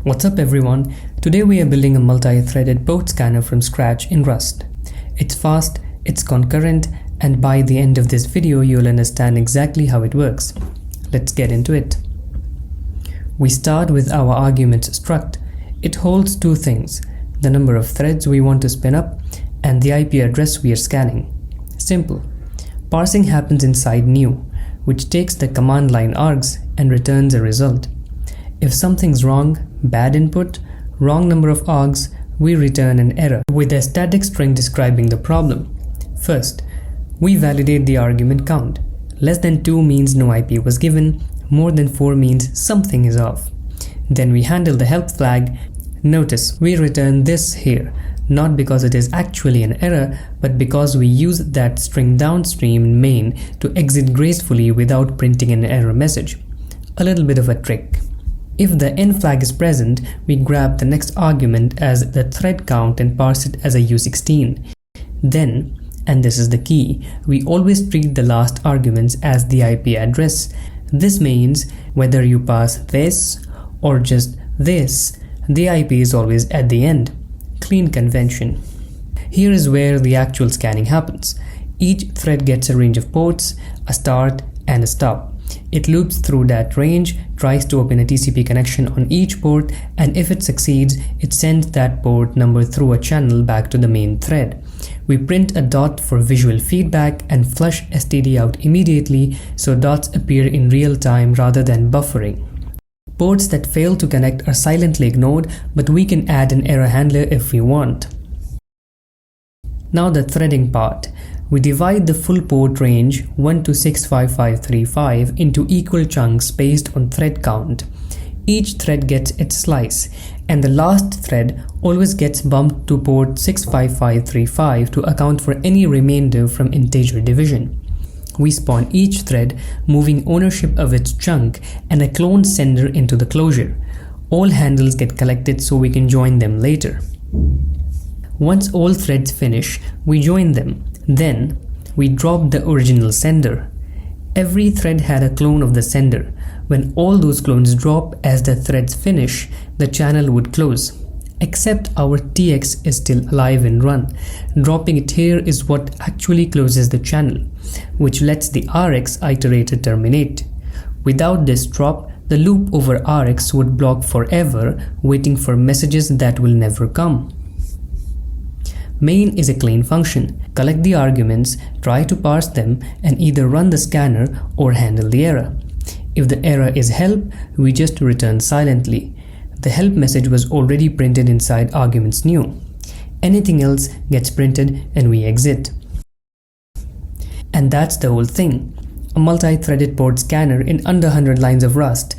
What's up everyone? Today we are building a multi-threaded port scanner from scratch in Rust. It's fast, it's concurrent, and by the end of this video you'll understand exactly how it works. Let's get into it. We start with our arguments struct. It holds two things: the number of threads we want to spin up and the IP address we are scanning. Simple. Parsing happens inside new, which takes the command line args and returns a result. If something's wrong, bad input, wrong number of args, we return an error with a static string describing the problem. First, we validate the argument count. Less than 2 means no IP was given, more than 4 means something is off. Then we handle the help flag. Notice we return this here, not because it is actually an error, but because we use that string downstream in main to exit gracefully without printing an error message. A little bit of a trick. If the end flag is present, we grab the next argument as the thread count and parse it as a U16. Then, and this is the key, we always treat the last arguments as the IP address. This means whether you pass this or just this, the IP is always at the end. Clean convention. Here is where the actual scanning happens. Each thread gets a range of ports, a start and a stop. It loops through that range, tries to open a TCP connection on each port, and if it succeeds, it sends that port number through a channel back to the main thread. We print a dot for visual feedback and flush STD out immediately so dots appear in real time rather than buffering. Ports that fail to connect are silently ignored, but we can add an error handler if we want. Now the threading part. We divide the full port range 1 to 65535 into equal chunks based on thread count. Each thread gets its slice, and the last thread always gets bumped to port 65535 to account for any remainder from integer division. We spawn each thread, moving ownership of its chunk and a cloned sender into the closure. All handles get collected so we can join them later. Once all threads finish, we join them. Then, we drop the original sender. Every thread had a clone of the sender. When all those clones drop as the threads finish, the channel would close. Except our TX is still alive and run. Dropping it here is what actually closes the channel, which lets the RX iterator terminate. Without this drop, the loop over RX would block forever, waiting for messages that will never come. Main is a clean function. Collect the arguments, try to parse them, and either run the scanner or handle the error. If the error is help, we just return silently. The help message was already printed inside arguments new. Anything else gets printed and we exit. And that's the whole thing. A multi-threaded port scanner in under 100 lines of Rust.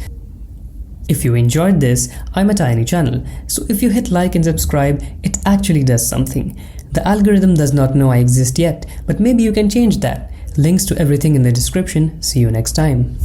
If you enjoyed this, I'm a tiny channel, so if you hit like and subscribe, it actually does something. The algorithm does not know I exist yet, but maybe you can change that. Links to everything in the description. See you next time.